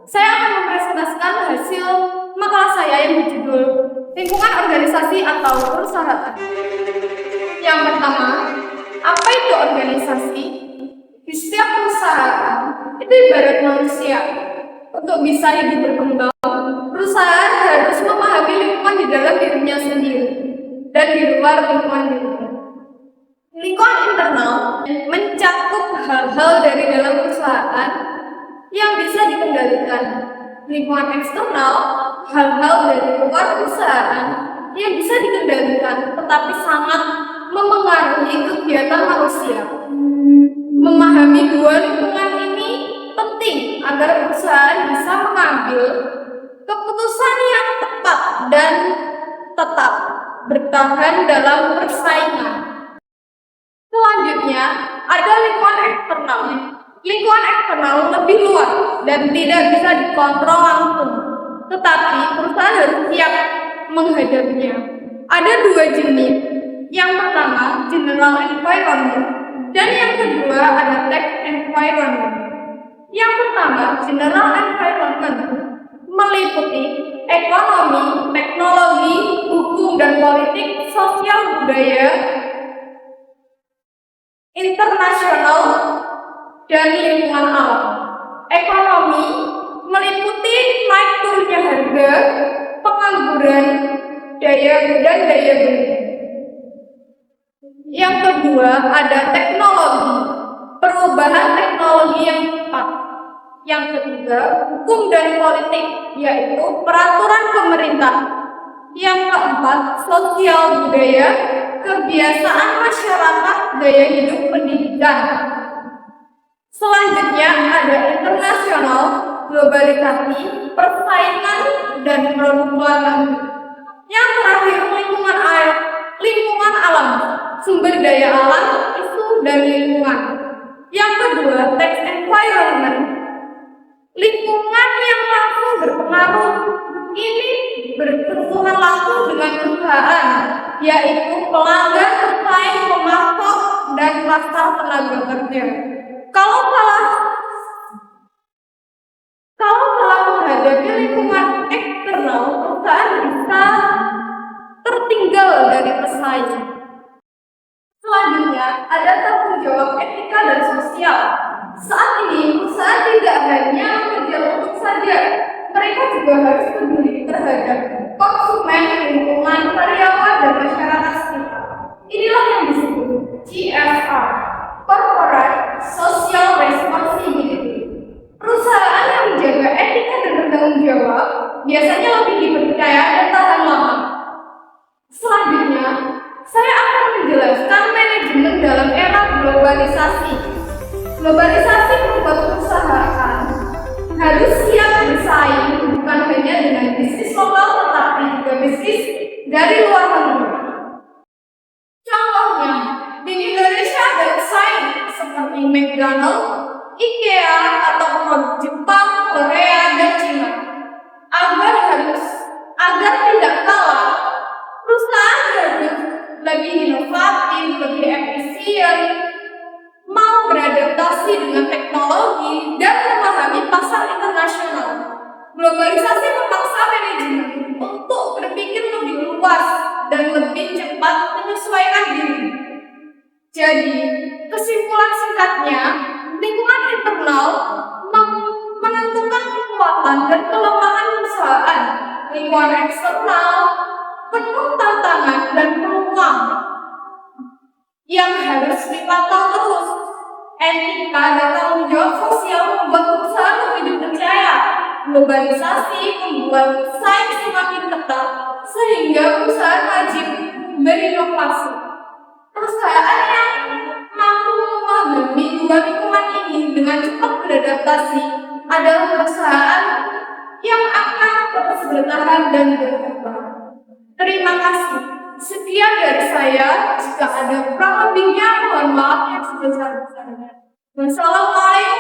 Saya akan mempresentasikan hasil makalah saya yang berjudul Lingkungan Organisasi atau Perusahaan. Yang pertama, apa itu organisasi? Di setiap perusahaan, itu ibarat manusia. Untuk bisa hidup berkembang, perusahaan harus memahami lingkungan di dalam dirinya sendiri dan di luar lingkungan dirinya. Lingkungan internal mencakup hal-hal dari dalam perusahaan yang bisa dikendalikan. Lingkungan eksternal, hal-hal dari luar perusahaan yang bisa dikendalikan tetapi sangat memengaruhi kegiatan manusia. Memahami dua lingkungan ini penting agar perusahaan bisa mengambil keputusan yang tepat dan tetap bertahan dalam persaingan. Selanjutnya, ada lingkungan eksternal. Lingkungan eksternal lebih luas dan tidak bisa dikontrol langsung, tetapi perusahaan harus siap menghadapinya. Ada dua jenis. Yang pertama, general environment, dan yang kedua ada tech environment. Yang pertama, general environment, meliputi ekonomi, teknologi, hukum dan politik, sosial budaya, internasional, dan lingkungan alam. Ekonomi meliputi naik turunnya harga, pengangguran, daya beli. Yang kedua ada teknologi, perubahan teknologi yang cepat. Yang ketiga, hukum dan politik, yaitu peraturan pemerintah. Yang keempat, sosial budaya, kebiasaan masyarakat, gaya hidup, pendidikan. Selanjutnya ada internasional, globalisasi, persaingan, dan produk luar negeri. Yang terakhir, lingkungan alam, sumber daya alam, isu, dan lingkungan. Yang kedua, tech environment, lingkungan yang langsung berpengaruh. Ini bersentuhan langsung dengan perusahaan, yaitu pelanggan, pesaing, pemasok, dan pasar tenaga kerja. Kalau salah menghadapi lingkungan eksternal, perusahaan bisa tertinggal dari pesaing. Selanjutnya, ada tanggung jawab etika dan sosial. Saat ini, perusahaan tidak hanya kerja untuk saja, mereka juga harus peduli terhadap konsumen, lingkungan, karyawan, dan masyarakat sekitar. Inilah yang disebut CSR, Corporate Social Responsibility. Perusahaan yang menjaga etika dan bertanggung jawab biasanya lebih dipercaya dan tahan lama. Selanjutnya, saya akan menjelaskan manajemen dalam era globalisasi. Globalisasi membuat perusahaan harus siap bersaing bukan hanya dengan bisnis lokal tetapi juga bisnis dari luar negeri. Contohnya, di Indonesia ada pesaing seperti McDonald, IKEA, atau produk Jepang, Korea, dan Cina. Agar tidak kalah, perusahaan harus lebih inovatif, lebih efisien, mau beradaptasi dengan teknologi, dan memahami pasar internasional. Globalisasi memaksa manajemen untuk berpikir lebih luas dan lebih cepat menyesuaikan diri. Jadi, kesimpulan singkatnya, lingkungan internal menentukan kekuatan dan kelemahan perusahaan. Lingkungan eksternal penuh tantangan dan peluang yang harus dipantau terus. Etika dan tanggung jawab sosial membuat perusahaan lebih dipercaya. Globalisasi membuat saing semakin ketat sehingga perusahaan wajib berinovasi. Perusahaan yang mampu memahami dua lingkungan ini dengan cepat beradaptasi adalah perusahaan yang akan terus bertahan dan berkembang. Terima kasih. Sekian dari saya. Jika ada kurang lebihnya, mohon maaf yang sebesar-besarnya. Wassalamualaikum